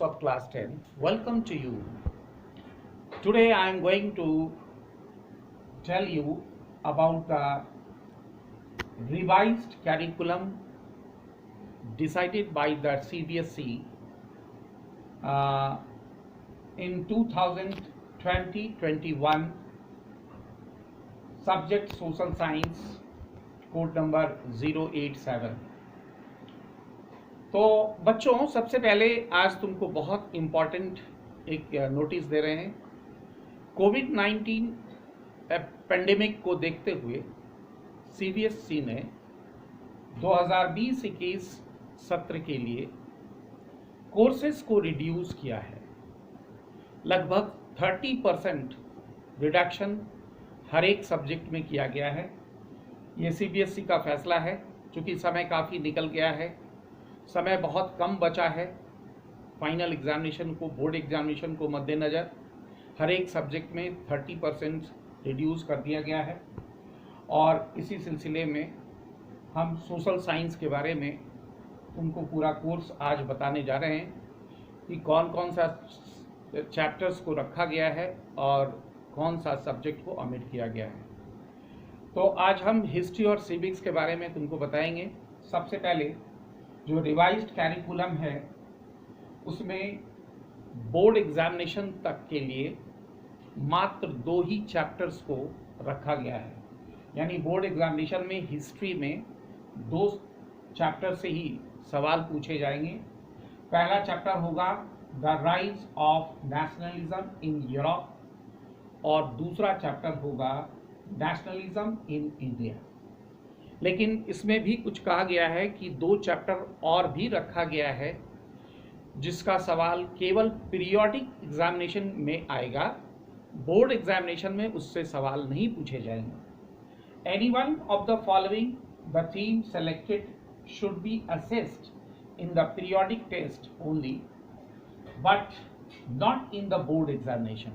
of class 10. Welcome to you. Today I am going to tell you about the revised curriculum decided by the CBSE in 2020-21 subject social science code number 087। तो बच्चों, सबसे पहले आज तुमको बहुत important एक notice दे रहे हैं। कोविड-19 पेंडेमिक को देखते हुए सीबीएसई ने 2020-21 सत्र के लिए कोर्सेज को रिड्यूस किया है। लगभग 30% रिडक्शन हर एक सब्जेक्ट में किया गया है। ये सीबीएसई का फैसला है, क्योंकि समय काफ़ी निकल गया है, समय बहुत कम बचा है। फाइनल एग्जामिनेशन को, बोर्ड एग्जामिनेशन को मद्देनज़र हर एक सब्जेक्ट में 30% रिड्यूस कर दिया गया है। और इसी सिलसिले में हम सोशल साइंस के बारे में तुमको पूरा कोर्स आज बताने जा रहे हैं कि कौन कौन सा चैप्टर्स को रखा गया है और कौन सा सब्जेक्ट को ओमिट किया गया है। तो आज हम हिस्ट्री और सिविक्स के बारे में तुमको बताएंगे। सबसे पहले जो रिवाइज्ड कैरिकुलम है उसमें बोर्ड एग्जामिनेशन तक के लिए मात्र 2 ही चैप्टर्स को रखा गया है। यानी बोर्ड एग्जामिनेशन में हिस्ट्री में 2 चैप्टर से ही सवाल पूछे जाएंगे। पहला चैप्टर होगा the rise of nationalism in Europe और दूसरा चैप्टर होगा नेशनलिज्म इन इंडिया। लेकिन इसमें भी कुछ कहा गया है कि 2 चैप्टर और भी रखा गया है, जिसका सवाल केवल पीरियोडिक एग्जामिनेशन में आएगा। बोर्ड एग्जामिनेशन में उससे सवाल नहीं पूछे जाएंगे। Any one of the following the theme selected should be assessed in the periodic test only but not in the board examination.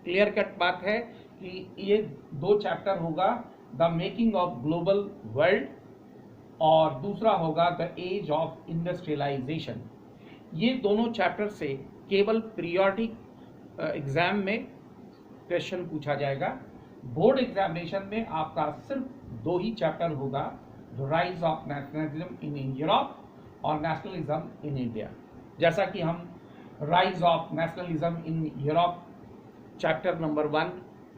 Clear cut बात है कि ये 2 चैप्टर होगा the making of global world और दूसरा होगा द एज ऑफ इंडस्ट्रियलाइजेशन। ये दोनों चैप्टर से केवल पीरियोडिक एग्जाम में क्वेश्चन पूछा जाएगा। बोर्ड एग्जामिनेशन में आपका सिर्फ 2 ही चैप्टर होगा, the rise of nationalism in Europe और नेशनलिज्म इन इंडिया। जैसा कि हम rise of nationalism in Europe chapter number 1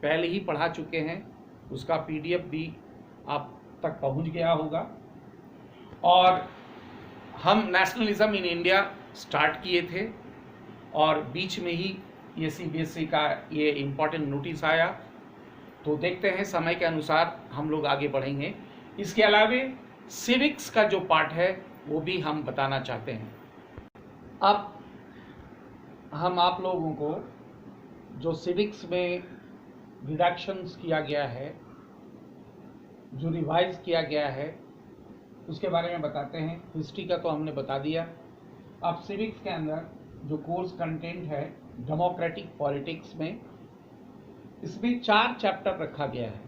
पहले ही पढ़ा चुके हैं, उसका पीडीएफ भी आप तक पहुंच गया होगा। और हम नेशनलिज्म इन इंडिया स्टार्ट किए थे और बीच में ही ये सीबीएसई का ये इम्पॉर्टेंट नोटिस आया। तो देखते हैं समय के अनुसार हम लोग आगे बढ़ेंगे। इसके अलावे सिविक्स का जो पार्ट है वो भी हम बताना चाहते हैं। अब हम आप लोगों को जो सिविक्स में रिडक्शंस किया गया है, जो रिवाइज किया गया है, उसके बारे में बताते हैं। हिस्ट्री का तो हमने बता दिया। अब सिविक्स के अंदर जो कोर्स कंटेंट है डेमोक्रेटिक पॉलिटिक्स में, इसमें 4 चैप्टर रखा गया है।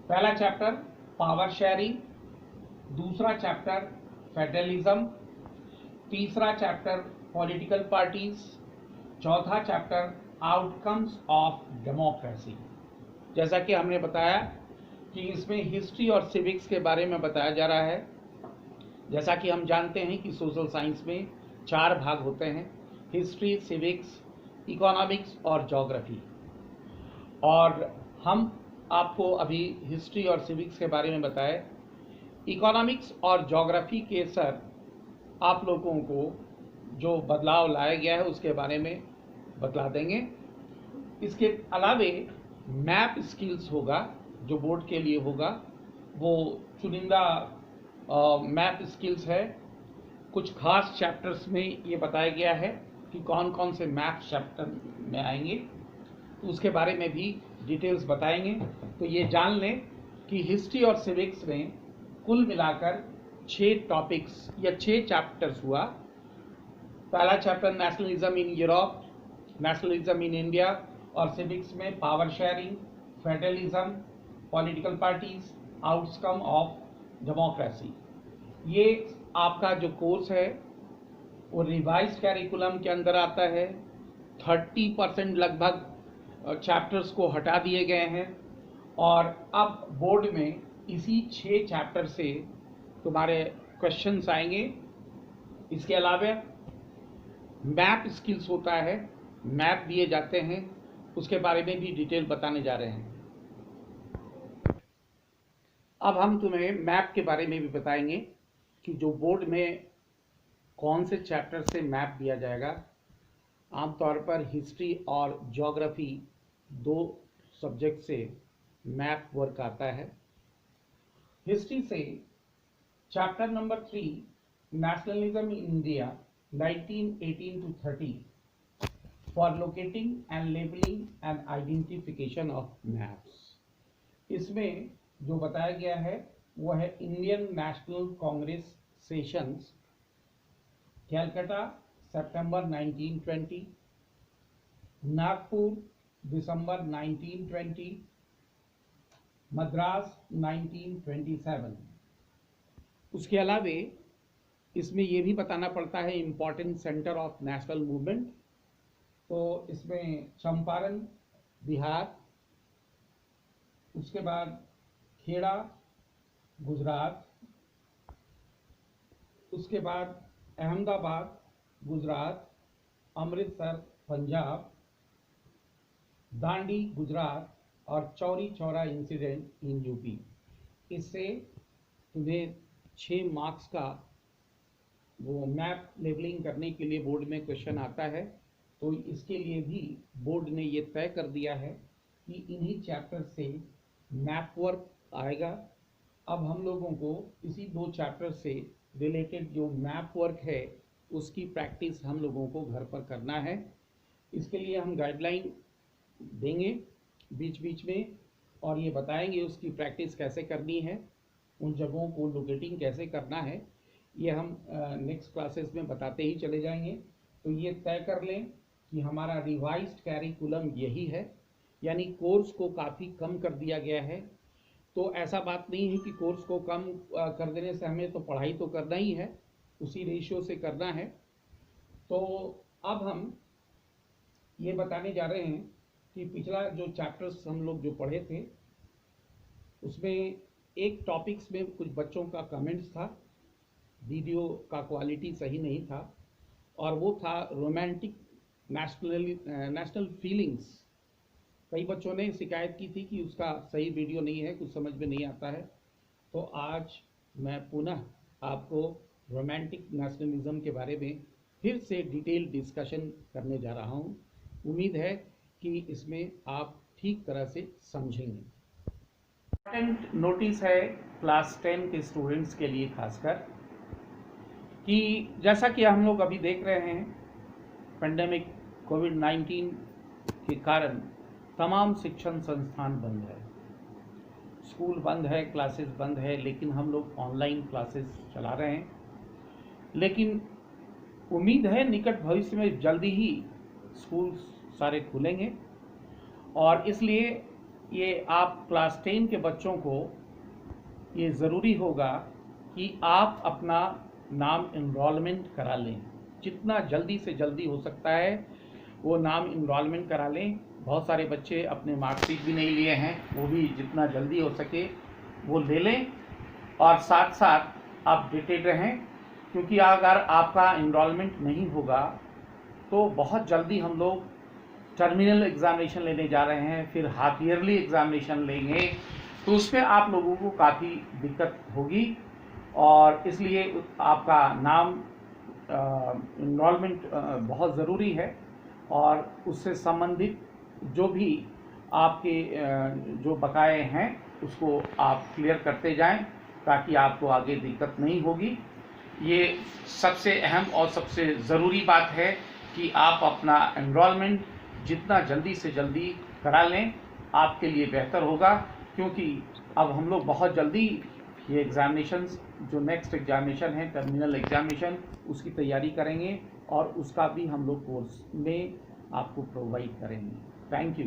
पहला चैप्टर पावर शेयरिंग, दूसरा चैप्टर फेडरलिज्म, तीसरा चैप्टर पॉलिटिकल पार्टीज, चौथा चैप्टर आउटकम्स ऑफ डेमोक्रेसी। जैसा कि हमने बताया कि इसमें हिस्ट्री और सिविक्स के बारे में बताया जा रहा है। जैसा कि हम जानते हैं कि सोशल साइंस में 4 भाग होते हैं, हिस्ट्री, सिविक्स, इकोनॉमिक्स और ज्योग्राफी। और हम आपको अभी हिस्ट्री और सिविक्स के बारे में बताए। इकोनॉमिक्स और ज्योग्राफी के सर आप लोगों को जो बदलाव लाया गया है उसके बारे में बतला देंगे। इसके अलावे मैप स्किल्स होगा, जो बोर्ड के लिए होगा। वो चुनिंदा मैप स्किल्स है। कुछ खास चैप्टर्स में ये बताया गया है कि कौन कौन से मैप चैप्टर में आएंगे, तो उसके बारे में भी डिटेल्स बताएंगे। तो ये जान लें कि हिस्ट्री और सिविक्स में कुल मिलाकर 6 टॉपिक्स या 6 चैप्टर्स हुआ। पहला chapter nationalism in Europe, nationalism in India, और सिविक्स में power sharing, federalism, political parties, outcome of democracy. ये आपका जो कोर्स है वो रिवाइज कैरिकुलम के अंदर आता है। 30% लगभग चैप्टर्स को हटा दिए गए हैं और अब बोर्ड में इसी 6 चैप्टर से तुम्हारे क्वेश्चंस आएंगे। इसके अलावा मैप स्किल्स होता है, मैप दिए जाते हैं, उसके बारे में भी डिटेल बताने जा रहे हैं। अब हम तुम्हें मैप के बारे में भी बताएंगे कि जो बोर्ड में कौन से चैप्टर से मैप दिया जाएगा। आमतौर पर हिस्ट्री और ज्योग्राफी 2 सब्जेक्ट से मैप वर्क आता है। हिस्ट्री से chapter number 3 nationalism in India 1918 to 30 for locating and labelling and identification of maps. इसमें जो बताया गया है वो है Indian National Congress sessions, Calcutta सितंबर 1920, नागपुर दिसंबर 1920, मद्रास 1927। उसके अलावे इसमें ये भी बताना पड़ता है important centre of national movement. तो इसमें चंपारण बिहार, उसके बाद खेड़ा गुजरात, उसके बाद अहमदाबाद गुजरात, अमृतसर पंजाब, दांडी गुजरात और Chauri Chaura incident in UP. इससे तुम्हें 6 मार्क्स का वो मैप लेबलिंग करने के लिए बोर्ड में क्वेश्चन आता है। तो इसके लिए भी बोर्ड ने ये तय कर दिया है कि इन्हीं चैप्टर से मैप वर्क आएगा। अब हम लोगों को इसी 2 चैप्टर से रिलेटेड जो मैप वर्क है उसकी प्रैक्टिस हम लोगों को घर पर करना है। इसके लिए हम गाइडलाइन देंगे बीच बीच में और ये बताएंगे उसकी प्रैक्टिस कैसे करनी है, उन जगहों को लोकेटिंग कैसे करना है, ये हम नेक्स्ट क्लासेस में बताते ही चले जाएंगे। तो ये तय कर लें कि हमारा रिवाइज्ड कैरिकुलम यही है, यानी कोर्स को काफ़ी कम कर दिया गया है। तो ऐसा बात नहीं है कि कोर्स को कम कर देने से हमें तो पढ़ाई तो करना ही है, उसी रेशियो से करना है। तो अब हम ये बताने जा रहे हैं कि पिछला जो चैप्टर्स हम लोग जो पढ़े थे उसमें एक टॉपिक्स में कुछ बच्चों का कमेंट्स था, वीडियो का क्वालिटी सही नहीं था, और वो था रोमांटिक नेशनल फीलिंग्स। कई बच्चों ने शिकायत की थी कि उसका सही वीडियो नहीं है, कुछ समझ में नहीं आता है। तो आज मैं पुनः आपको रोमांटिक नेशनलिज्म के बारे में फिर से डिटेल डिस्कशन करने जा रहा हूँ। उम्मीद है कि इसमें आप ठीक तरह से समझेंगे। इम्पोर्टेंट नोटिस है क्लास 10 के स्टूडेंट्स के लिए खासकर कि जैसा कि हम लोग अभी देख रहे हैं पेंडेमिक कोविड-19 के कारण तमाम शिक्षण संस्थान बंद है, स्कूल बंद है, क्लासेस बंद है, लेकिन हम लोग ऑनलाइन क्लासेस चला रहे हैं। लेकिन उम्मीद है निकट भविष्य में जल्दी ही स्कूल सारे खुलेंगे और इसलिए ये आप क्लास 10 के बच्चों को ये ज़रूरी होगा कि आप अपना नाम इनरोलमेंट करा लें। जितना जल्दी से जल्दी हो सकता है वो नाम इनरोलमेंट करा लें। बहुत सारे बच्चे अपने मार्कशीट भी नहीं लिए हैं, वो भी जितना जल्दी हो सके वो ले लें और साथ साथ अपडेटेड रहें, क्योंकि अगर आपका इनरोलमेंट नहीं होगा तो बहुत जल्दी हम लोग टर्मिनल एग्जामिनेशन लेने जा रहे हैं, फिर हाफ ईयरली एग्जामिनेशन लेंगे, तो उसमें आप लोगों को काफ़ी दिक्कत होगी और इसलिए आपका नाम इनरोलमेंट बहुत ज़रूरी है और उससे संबंधित जो भी आपके जो बकाए हैं उसको आप क्लियर करते जाएं ताकि आपको आगे दिक्कत नहीं होगी। ये सबसे अहम और सबसे ज़रूरी बात है कि आप अपना एनरोलमेंट जितना जल्दी से जल्दी करा लें, आपके लिए बेहतर होगा, क्योंकि अब हम लोग बहुत जल्दी ये एग्ज़ामिनेशंस जो नेक्स्ट एग्ज़ामिनेशन है टर्मिनल एग्ज़ामिनेशन उसकी तैयारी करेंगे और उसका भी हम लोग कोर्स में आपको प्रोवाइड करेंगे। Thank you.